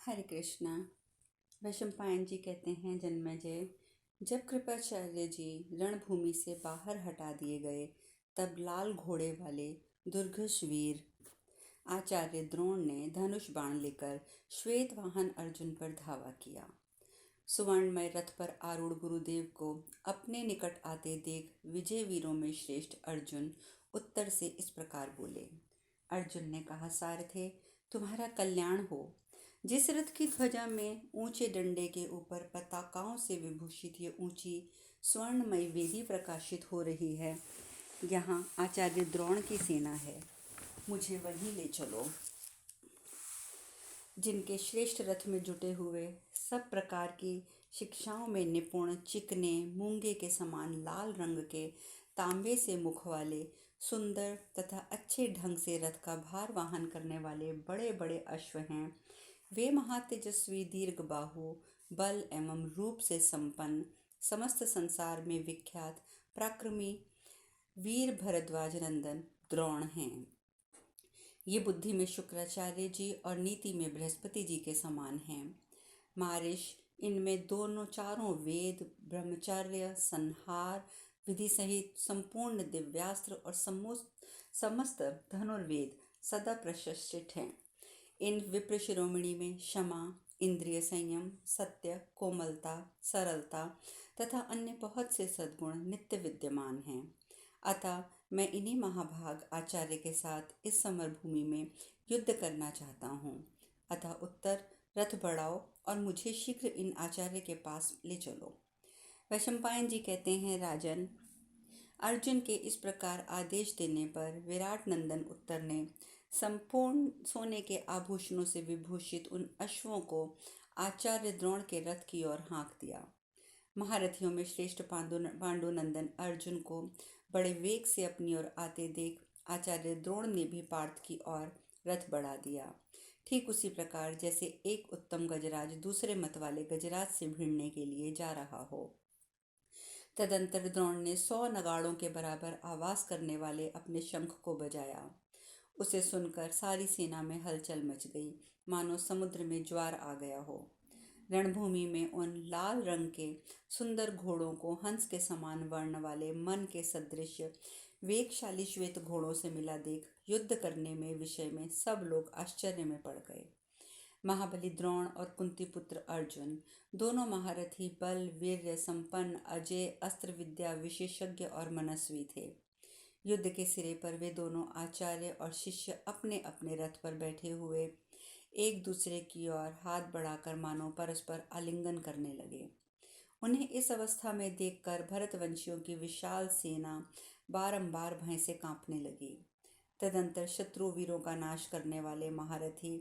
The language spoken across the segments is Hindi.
हरे कृष्णा। वैशंपायन जी कहते हैं जन्मेजय, जब कृपाचार्य जी रणभूमि से बाहर हटा दिए गए तब लाल घोड़े वाले दुर्धर्ष वीर आचार्य द्रोण ने धनुष बाण लेकर श्वेत वाहन अर्जुन पर धावा किया। सुवर्णमय रथ पर आरूढ़ गुरुदेव को अपने निकट आते देख विजय वीरों में श्रेष्ठ अर्जुन उत्तर से इस प्रकार बोले। अर्जुन ने कहा, सारथे, तुम्हारा कल्याण हो। जिस रथ की ध्वजा में ऊंचे डंडे के ऊपर पताकाओं से विभूषित ये ऊंची स्वर्णमयी वेदी प्रकाशित हो रही है, यहाँ आचार्य द्रोण की सेना है। मुझे वहीं ले चलो। जिनके श्रेष्ठ रथ में जुटे हुए सब प्रकार की शिक्षाओं में निपुण, चिकने मूंगे के समान लाल रंग के तांबे से मुख वाले सुंदर तथा अच्छे ढंग से रथ का भार वाहन करने वाले बड़े बड़े अश्व हैं। वे महातेजस्वी दीर्घ बाहु, बल एवं रूप से संपन्न, समस्त संसार में विख्यात पराक्रमी वीर भरद्वाज नंदन द्रोण हैं। ये बुद्धि में शुक्राचार्य जी और नीति में बृहस्पति जी के समान हैं। महर्ष इनमें दोनों चारों वेद, ब्रह्मचर्य, संहार विधि सहित संपूर्ण दिव्यास्त्र और समस्त धनुर्वेद सदा प्रशिक्षित हैं। इन विप्र शिरोमणि में क्षमा, इंद्रिय संयम, सत्य, कोमलता, सरलता तथा अन्य बहुत से सद्गुण नित्य विद्यमान हैं। अतः मैं इन्हीं महाभाग आचार्य के साथ इस समरभूमि में युद्ध करना चाहता हूँ। अतः उत्तर रथ बढ़ाओ और मुझे शीघ्र इन आचार्य के पास ले चलो। वैशंपायन जी कहते हैं, राजन, अर्जुन के इस प्रकार आदेश देने पर विराट नंदन उत्तर ने संपूर्ण सोने के आभूषणों से विभूषित उन अश्वों को आचार्य द्रोण के रथ की ओर हाँक दिया। महारथियों में श्रेष्ठ पांडुनंदन अर्जुन को बड़े वेग से अपनी ओर आते देख आचार्य द्रोण ने भी पार्थ की ओर रथ बढ़ा दिया। ठीक उसी प्रकार जैसे एक उत्तम गजराज दूसरे मत वाले गजराज से भिड़ने के लिए जा रहा हो। तदंतर द्रोण ने 100 नगाड़ों के बराबर आवाज करने वाले अपने शंख को बजाया। उसे सुनकर सारी सेना में हलचल मच गई, मानो समुद्र में ज्वार आ गया हो। रणभूमि में उन लाल रंग के सुंदर घोड़ों को हंस के समान वर्ण वाले मन के सदृश वेगशाली श्वेत घोड़ों से मिला देख युद्ध करने में विषय में सब लोग आश्चर्य में पड़ गए। महाबली द्रोण और कुंती पुत्र अर्जुन दोनों महारथी, बल वीर्य संपन्न, अजय, अस्त्र विद्या विशेषज्ञ और मनस्वी थे। युद्ध के सिरे पर वे दोनों आचार्य और शिष्य अपने अपने रथ पर बैठे हुए एक दूसरे की ओर हाथ बढ़ाकर मानो परस्पर आलिंगन करने लगे। उन्हें इस अवस्था में देखकर भरतवंशियों की विशाल सेना बारंबार भय से कांपने लगी। तदंतर शत्रु वीरों का नाश करने वाले महारथी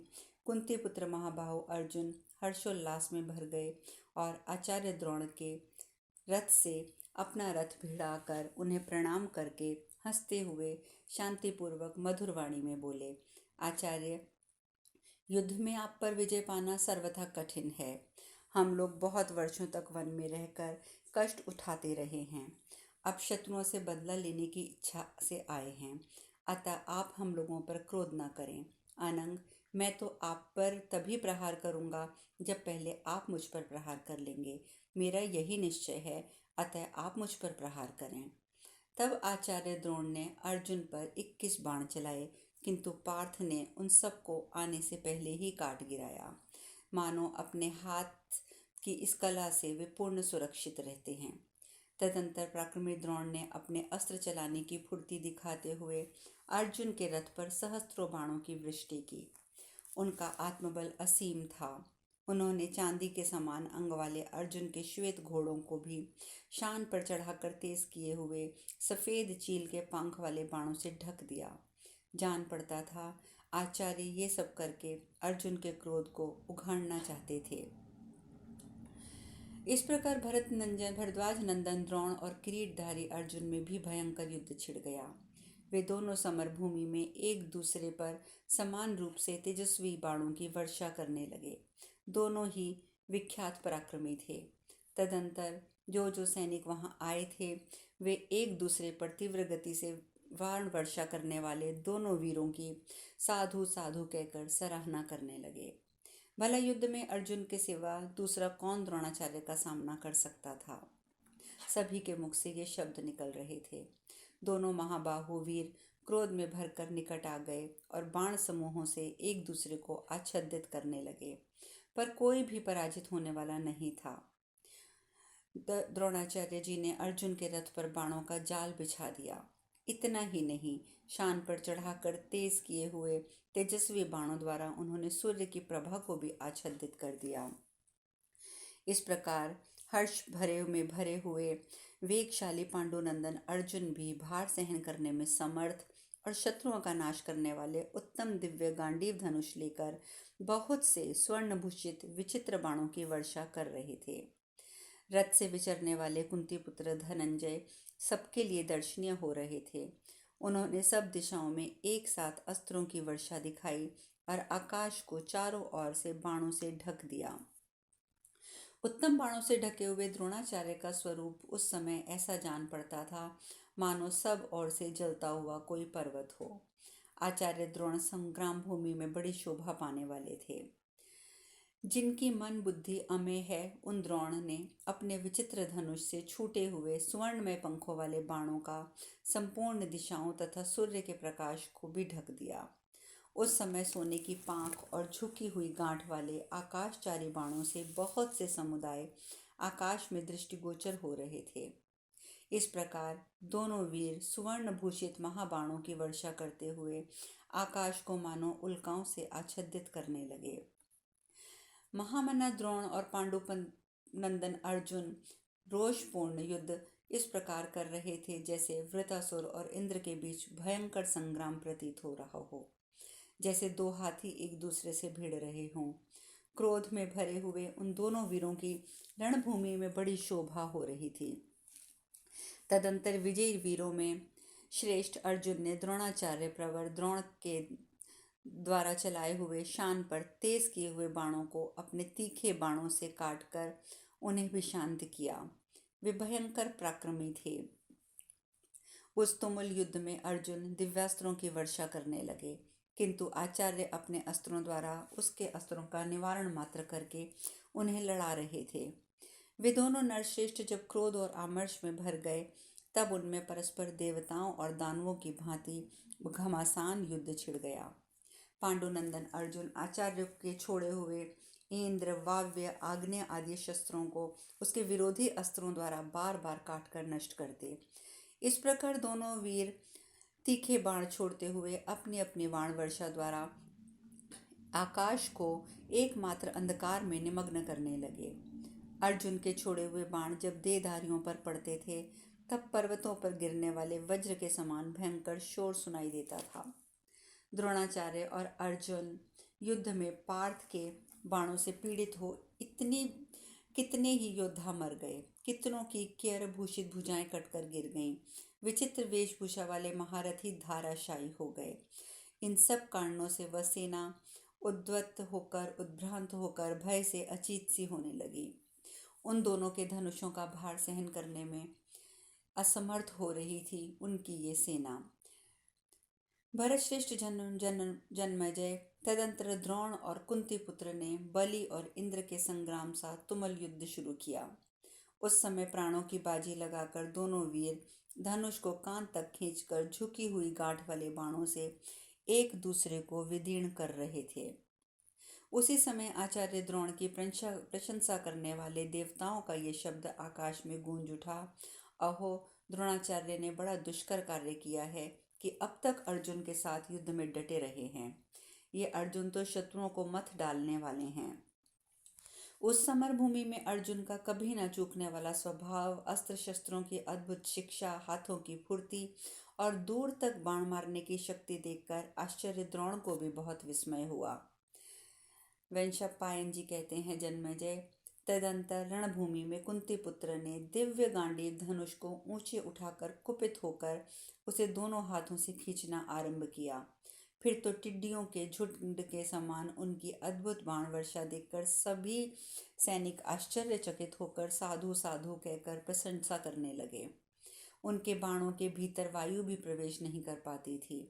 कुंती पुत्र महाबाहु अर्जुन हर्षोल्लास में भर गए और आचार्य द्रोण के रथ से अपना रथ भिड़ाकर उन्हें प्रणाम करके हंसते हुए शांतिपूर्वक मधुर वाणी में बोले, आचार्य, युद्ध में आप पर विजय पाना सर्वथा कठिन है। हम लोग बहुत वर्षों तक वन में रहकर कष्ट उठाते रहे हैं। अब शत्रुओं से बदला लेने की इच्छा से आए हैं। अतः आप हम लोगों पर क्रोध न करें। अनंग, मैं तो आप पर तभी प्रहार करूंगा जब पहले आप मुझ पर प्रहार कर लेंगे। मेरा यही निश्चय है, अतः आप मुझ पर प्रहार करें। तब आचार्य द्रोण ने अर्जुन पर 21 बाण चलाए, किंतु पार्थ ने उन सबको आने से पहले ही काट गिराया। मानो अपने हाथ की इस कला से वे पूर्ण सुरक्षित रहते हैं। तदंतर पराक्रमी द्रोण ने अपने अस्त्र चलाने की फुर्ती दिखाते हुए अर्जुन के रथ पर सहस्त्रों बाणों की वृष्टि की। उनका आत्मबल असीम था। उन्होंने चांदी के समान अंग वाले अर्जुन के श्वेत घोड़ों को भी शान पर चढ़ाकर तेज किए हुए सफेद चील के पंख वाले बाणों से ढक दिया। जान पड़ता था आचार्य ये सब करके अर्जुन के क्रोध को उघाड़ना चाहते थे। इस प्रकार भरद्वाज नंदन द्रोण और किरीटधारी अर्जुन में भी भयंकर युद्ध छिड़ गया। वे दोनों समरभूमि में एक दूसरे पर समान रूप से तेजस्वी बाणों की वर्षा करने लगे। दोनों ही विख्यात पराक्रमी थे। तदंतर जो जो सैनिक वहां आए थे वे एक दूसरे पर तीव्र गति से बाण वर्षा करने वाले दोनों वीरों की साधु साधु कहकर सराहना करने लगे। भला युद्ध में अर्जुन के सिवा दूसरा कौन द्रोणाचार्य का सामना कर सकता था। सभी के मुख से ये शब्द निकल रहे थे। दोनों महाबाहु वीर क्रोध में भरकर निकट आ गए और बाण समूहों से एक दूसरे को आच्छादित करने लगे, पर कोई भी पराजित होने वाला नहीं था। द्रोणाचार्य जी ने अर्जुन के रथ पर बाणों का जाल बिछा दिया। इतना ही नहीं, शान पर चढ़ाकर तेज किए हुए तेजस्वी बाणों द्वारा उन्होंने सूर्य की प्रभा को भी आच्छादित कर दिया। इस प्रकार हर्ष भरे हुए वेगशाली पांडुनंदन अर्जुन भी भार सहन करने में समर्थ और शत्रुओं का नाश करने वाले उत्तम दिव्य गांडीव धनुष लेकर बहुत से स्वर्णभूषित विचित्र बाणों की वर्षा कर रहे थे। रथ से विचरने वाले कुंती पुत्र धनंजय सबके लिए दर्शनीय हो रहे थे। उन्होंने सब दिशाओं में एक साथ अस्त्रों की वर्षा दिखाई और आकाश को चारों ओर से बाणों से ढक दिया। उत्तम बाणों से ढके हुए द्रोणाचार्य का स्वरूप उस समय ऐसा जान पड़ता था मानो सब ओर से जलता हुआ कोई पर्वत हो। आचार्य द्रोण संग्राम भूमि में बड़ी शोभा पाने वाले थे। जिनकी मन बुद्धि अमेय है, उन द्रोण ने अपने विचित्र धनुष से छूटे हुए स्वर्णमय पंखों वाले बाणों का संपूर्ण दिशाओं तथा सूर्य के प्रकाश को भी ढक दिया। उस समय सोने की पांख और झुकी हुई गांठ वाले आकाशचारी बाणों से बहुत से समुदाय आकाश में दृष्टिगोचर हो रहे थे। इस प्रकार दोनों वीर सुवर्ण भूषित महाबाणों की वर्षा करते हुए आकाश को मानो उल्काओं से आच्छादित करने लगे। महामना द्रोण और पांडुपन नंदन अर्जुन रोषपूर्ण युद्ध इस प्रकार कर रहे थे जैसे वृत्रासुर और इंद्र के बीच भयंकर संग्राम प्रतीत हो रहा हो, जैसे दो हाथी एक दूसरे से भिड़ रहे हों। क्रोध में भरे हुए उन दोनों वीरों की रणभूमि में बड़ी शोभा हो रही थी। तदंतर विजयी वीरों में श्रेष्ठ अर्जुन ने द्रोणाचार्य प्रवर द्रोण के द्वारा चलाए हुए शान पर तेज किए हुए बाणों को अपने तीखे बाणों से काटकर उन्हें भी शांत किया। वे भयंकर पराक्रमी थे। उस तुमुल युद्ध में अर्जुन दिव्यास्त्रों की वर्षा करने लगे, किंतु आचार्य अपने अस्त्रों द्वारा उसके अस्त्रों का निवारण मात्र करके उन्हें लड़ा रहे थे। वे दोनों नरश्रेष्ठ जब क्रोध और आमर्ष में भर गए, तब उनमें परस्पर देवताओं और दानवों की भांति घमासान युद्ध छिड़ गया। पांडुनंदन अर्जुन आचार्य के छोड़े हुए इंद्र, वाव्य, आग्नेय आदि शस्त्रों को उसके विरोधी अस्त्रों द्वारा बार बार काटकर नष्ट करते। इस प्रकार दोनों वीर तीखे बाण छोड़ते हुए अपनी अपनी बाण वर्षा द्वारा आकाश को एकमात्र अंधकार में निमग्न करने लगे। अर्जुन के छोड़े हुए बाण जब देहधारियों पर पड़ते थे, तब पर्वतों पर गिरने वाले वज्र के समान भयंकर शोर सुनाई देता था। द्रोणाचार्य और अर्जुन युद्ध में पार्थ के बाणों से पीड़ित हो कितने ही योद्धा मर गए। कितनों की क्यर भूषित भुजाएं कटकर गिर गईं। विचित्र वेशभूषा वाले महारथी धाराशायी हो गए। इन सब कारणों से वह सेना उद्भ्रांत होकर भय से अचीत सी होने लगी। उन दोनों के धनुषों का भार सहन करने में असमर्थ हो रही थी उनकी ये सेना। भरतश्रेष्ठ जन्मेजय तदंतर द्रोण और कुंती पुत्र ने बलि और इंद्र के संग्राम सा तुमुल युद्ध शुरू किया। उस समय प्राणों की बाजी लगाकर दोनों वीर धनुष को कान तक खींचकर झुकी हुई गांठ वाले बाणों से एक दूसरे को विदीर्ण कर रहे थे। उसी समय आचार्य द्रोण की प्रशंसा करने वाले देवताओं का ये शब्द आकाश में गूंज उठा, अहो, द्रोणाचार्य ने बड़ा दुष्कर कार्य किया है कि अब तक अर्जुन के साथ युद्ध में डटे रहे हैं। ये अर्जुन तो शत्रुओं को मत डालने वाले हैं। उस समर भूमि में अर्जुन का कभी न चूकने वाला स्वभाव, अस्त्र शस्त्रों की अद्भुत शिक्षा, हाथों की फुर्ती और दूर तक बाण मारने की शक्ति देखकर आश्चर्य द्रोण को भी बहुत विस्मय हुआ। वैशंपायन जी कहते हैं, जन्मेजय तदंतर रणभूमि में कुंती पुत्र ने दिव्य गांडीव धनुष को ऊंचे उठाकर कुपित होकर उसे दोनों हाथों से खींचना आरंभ किया। फिर तो टिड्डियों के झुंड के समान उनकी अद्भुत बाण वर्षा देखकर सभी सैनिक आश्चर्यचकित होकर साधु साधु कहकर प्रशंसा करने लगे। उनके बाणों के भीतर वायु भी प्रवेश नहीं कर पाती थी।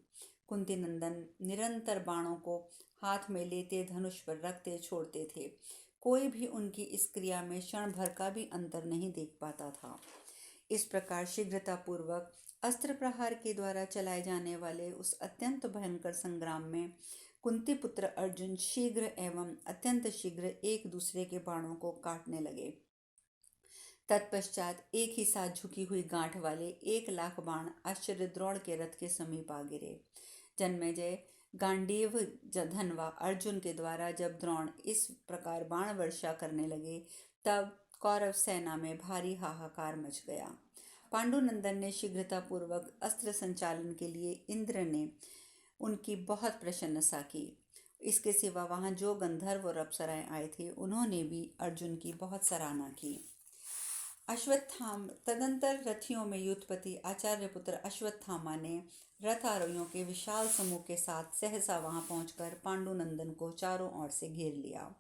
कुंती नंदन निरंतर बाणों को हाथ में लेते धनुष पर रखते छोड़ते थे। कोई भी उनकी इस क्रिया में क्षण भर का भी अंतर नहीं देख पाता था। इस प्रकार शीघ्रतापूर्वक अस्त्र प्रहार के द्वारा चलाए जाने वाले उस अत्यंत भयंकर संग्राम में कुंती पुत्र अर्जुन शीघ्र एवं अत्यंत शीघ्र एक दूसरे के बाणों को काटने लगे। तत्पश्चात एक ही साथ झुकी हुई गांठ वाले 1,00,000 बाण आश्चर्य द्रोण के रथ के समीप आ गिरे। जन्मेजय गांडीव धनवा अर्जुन के द्वारा जब द्रोण इस प्रकार बाण वर्षा करने लगे तब कौरव सेना में भारी हाहाकार मच गया। पांडुनंदन ने शीघ्रतापूर्वक अस्त्र संचालन के लिए इंद्र ने उनकी बहुत प्रशंसा की। इसके सिवा वहां जो गंधर्व और अप्सराएं आए थे उन्होंने भी अर्जुन की बहुत सराहना की। तदंतर रथियों में युद्धपति आचार्य पुत्र अश्वत्थामा ने रथारोहियों के विशाल समूह के साथ सहसा वहां पहुंचकर पांडुनंदन को चारों ओर से घेर लिया।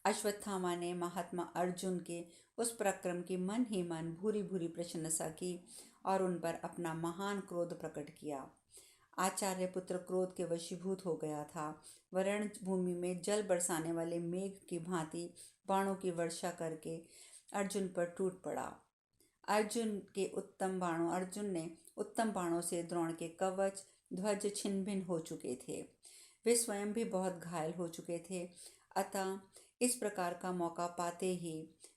अश्वत्थामा ने महात्मा अर्जुन के उस पराक्रम की मन ही मन भूरी भूरी प्रशंसा की और उन पर अपना महान क्रोध प्रकट किया। आचार्य पुत्र क्रोध के वशीभूत हो गया था। वह रणभूमि में जल बरसाने वाले मेघ की भांति बाणों की वर्षा करके अर्जुन पर टूट पड़ा। अर्जुन ने उत्तम बाणों से द्रोण के कवच ध्वज छिन्न भिन्न हो चुके थे। वे स्वयं भी बहुत घायल हो चुके थे। अतः इस प्रकार का मौका पाते ही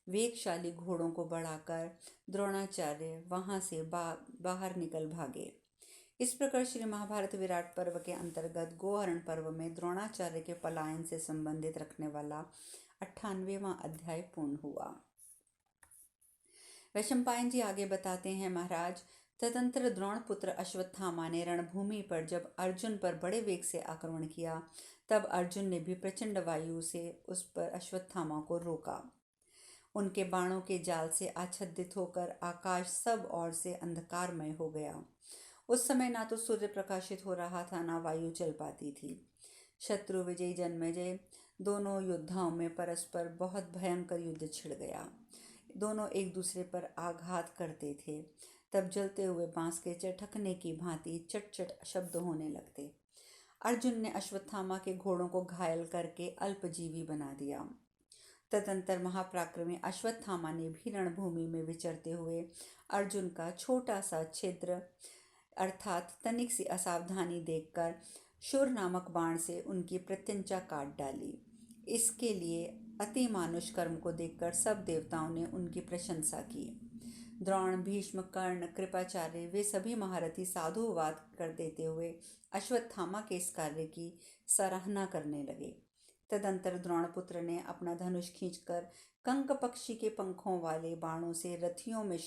वेगशाली घोड़ों को बढ़ाकर द्रोणाचार्य वहां से बाहर निकल भागे। इस प्रकार श्री महाभारत विराट पर्व के अंतर्गत गोहरण पर्व में द्रोणाचार्य के पलायन से संबंधित रखने वाला 98वां अध्याय पूर्ण हुआ। वैशंपायन जी आगे बताते हैं, महाराज तदंतर द्रोण पुत्र अश्वत्थामा ने रणभूमि पर जब अर्जुन पर बड़े वेग से आक्रमण किया तब अर्जुन ने भी प्रचंड वायु से उस पर अश्वत्थामा को रोका। उनके बाणों के जाल से आच्छादित होकर आकाश सब ओर से अंधकारमय हो गया। उस समय ना तो सूर्य प्रकाशित हो रहा था ना वायु चल पाती थी। शत्रु विजयी जन्मेजय दोनों योद्धाओं में परस्पर बहुत भयंकर युद्ध छिड़ गया। दोनों एक दूसरे पर आघात करते थे। तब जलते हुए बांस के चटकने की भांति चट चट शब्द होने लगते। अर्जुन ने अश्वत्थामा के घोड़ों को घायल करके अल्पजीवी बना दिया। तदंतर महापराक्रमी अश्वत्थामा ने भी रणभूमि में विचरते हुए अर्जुन का छोटा सा छिद्र अर्थात तनिक सी असावधानी देखकर शूर नामक बाण से उनकी प्रत्यंचा काट डाली। इसके लिए अति मानुष कर्म को देखकर सब देवताओं ने उनकी प्रशंसा की। द्रोण, भीष्म, कर्ण, कृपाचार्य वे सभी महारथी साधुवाद कर देते हुए अश्वत्थामा के इस कार्य की सराहना करने लगे। तदंतर द्रोणपुत्र ने अपना धनुष खींचकर कंक पक्षी के पंखों वाले बाणों से रथियों में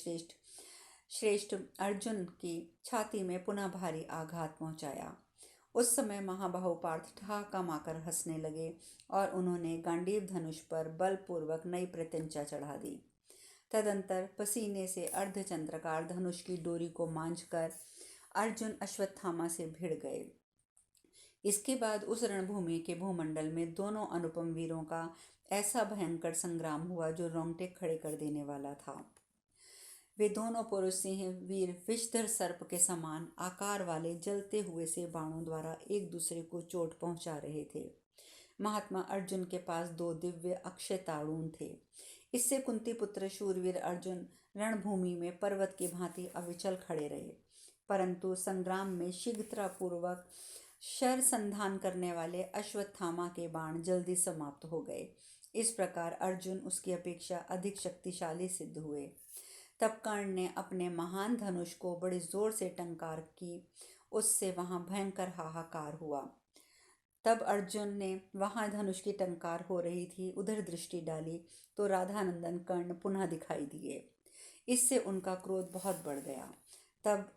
श्रेष्ठ अर्जुन की छाती में पुनः भारी आघात पहुंचाया। उस समय महाबाहु पार्थ ठहाका मारकर हंसने लगे और उन्होंने गांडीव धनुष पर बलपूर्वक नई प्रत्यंचा चढ़ा दी। तदंतर पसीने से अर्धचंद्राकार धनुष की डोरी को मांझकर अर्जुन अश्वत्थामा से भिड़ गए। इसके बाद उस रणभूमि के भूमंडल में दोनों अनुपम वीरों का ऐसा भयंकर संग्राम हुआ जो रोंगटे खड़े कर देने वाला था। वे दोनों पुरुष सिंह वीर विषधर सर्प के समान आकार वाले जलते हुए से बाणों द्वारा एक दूसरे को चोट पहुंचा रहे थे। महात्मा अर्जुन के पास 2 दिव्य अक्षय ताड़ून थे। इससे कुंती पुत्र शूरवीर अर्जुन रणभूमि में पर्वत की भांति अविचल खड़े रहे। परंतु संग्राम में शीघ्रतापूर्वक शर संधान करने वाले अश्वत्थामा के बाण जल्दी समाप्त हो गए। इस प्रकार अर्जुन उसकी अपेक्षा अधिक शक्तिशाली सिद्ध हुए। तब कर्ण ने अपने महान धनुष को बड़े जोर से टंकार की। उससे वहां भयंकर हाहाकार हुआ। तब अर्जुन ने वहां धनुष की टंकार हो रही थी उधर दृष्टि डाली तो राधानंदन कर्ण पुनः दिखाई दिए। इससे उनका क्रोध बहुत बढ़ गया। तब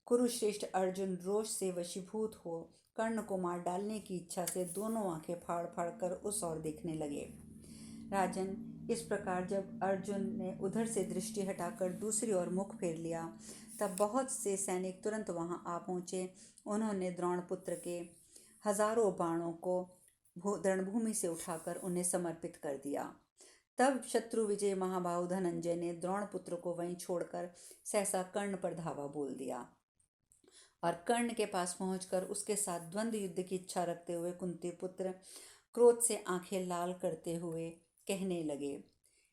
कुरुश्रेष्ठ अर्जुन रोष से वशीभूत हो कर्ण को मार डालने की इच्छा से दोनों आंखें फाड़ फाड़ कर उस ओर देखने लगे। राजन, इस प्रकार जब अर्जुन ने उधर से दृष्टि हटाकर दूसरी ओर मुख फेर लिया तब बहुत से सैनिक तुरंत वहां आ पहुंचे। उन्होंने द्रोणपुत्र के हजारों बाणों को रणभूमि से उठाकर उन्हें समर्पित कर दिया। तब शत्रु विजय महाबाहु धनंजय ने द्रोणपुत्र को वहीं छोड़कर सहसा कर्ण पर धावा बोल दिया। और कर्ण के पास पहुंचकर उसके साथ द्वंद्व युद्ध की इच्छा रखते हुए कुंती पुत्र क्रोध से आंखें लाल करते हुए कहने लगे।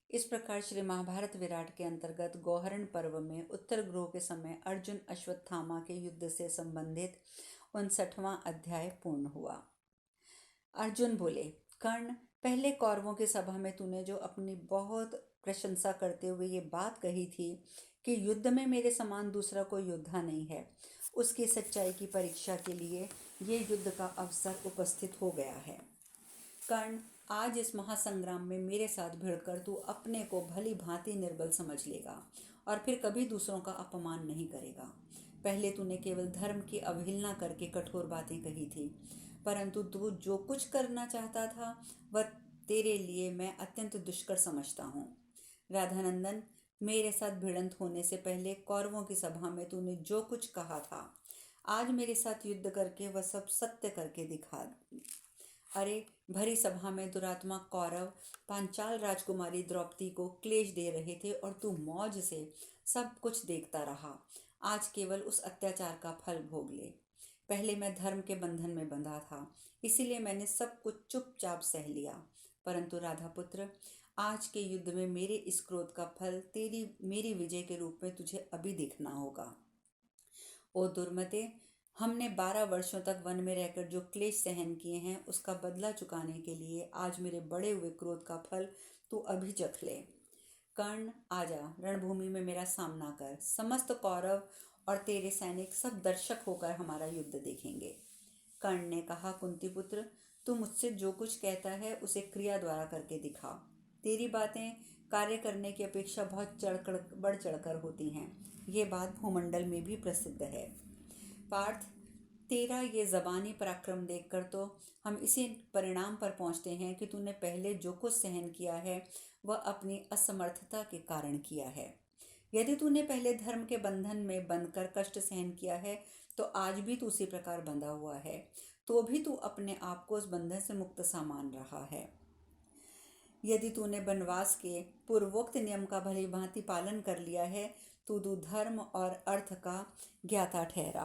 इस प्रकार श्री महाभारत विराट के अंतर्गत गौहरण पर्व में उत्तर ध्रुव के समय अर्जुन अश्वत्थामा के युद्ध से संबंधित 59वां अध्याय पूर्ण हुआ। अर्जुन बोले, कर्ण, पहले कौरवों की सभा में तूने जो अपनी बहुत प्रशंसा करते हुए ये बात कही थी कि युद्ध में मेरे समान दूसरा कोई योद्धा नहीं है, उसकी सच्चाई की परीक्षा के लिए ये युद्ध का अवसर उपस्थित हो गया है। कर्ण, आज इस महासंग्राम में मेरे साथ भिड़कर तू अपने को भली भांति निर्बल समझ लेगा और फिर कभी दूसरों का अपमान नहीं करेगा। पहले तूने केवल धर्म की अवहेलना करके कठोर बातें कही थी, परंतु तू जो कुछ करना चाहता था वह तेरे लिए मैं अत्यंत दुष्कर समझता हूँ। राधानंदन, मेरे साथ भिड़ंत होने से पहले कौरवों की सभा में तूने जो कुछ कहा था, आज मेरे साथ युद्ध करके वह सब सत्य करके दिखा। अरे, भरी सभा में दुरात्मा कौरव पांचाल राजकुमारी द्रौपदी को क्लेश दे रहे थे और तू मौज से सब कुछ देखता रहा। आज केवल उस अत्याचार का फल भोग ले। पहले मैं धर्म के बंधन में बंधा था, इसीलिए मैंने सब कुछ चुपचाप सह लिया, परंतु राधा पुत्र, आज के युद्ध में मेरे इस क्रोध का फल मेरी विजय के रूप में तुझे अभी देखना होगा। ओ दुर्मते, हमने 12 वर्षों तक वन में रहकर जो क्लेश सहन किए हैं उसका बदला चुकाने के लिए आज मेरे बड़े हुए क्रोध का फल तू अभी चख ले। कर्ण, आजा, रणभूमि में मेरा सामना कर। समस्त कौरव और तेरे सैनिक सब दर्शक होकर हमारा युद्ध देखेंगे। कर्ण ने कहा, कुंती पुत्र, तू मुझसे जो कुछ कहता है उसे क्रिया द्वारा करके दिखा। तेरी बातें कार्य करने की अपेक्षा बहुत बढ़ चढ़कर होती हैं। ये बात भूमंडल में भी प्रसिद्ध है। पार्थ, तेरा ये ज़बानी पराक्रम देखकर तो हम इसी परिणाम पर पहुंचते हैं कि तूने पहले जो कुछ सहन किया है वह अपनी असमर्थता के कारण किया है। यदि तूने पहले धर्म के बंधन में बंधकर कष्ट सहन किया है तो आज भी तू उसी प्रकार बंधा हुआ है, तो भी तू अपने आप को उस बंधन से मुक्त सा मान रहा है। यदि तूने वनवास के पूर्वोक्त नियम का भली भांति पालन कर लिया है तो तू धर्म और अर्थ का ज्ञाता ठहरा।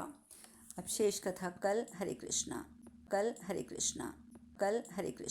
अब शेष कथा कल। हरे कृष्णा। कल हरे कृष्णा। कल हरे कृष्णा।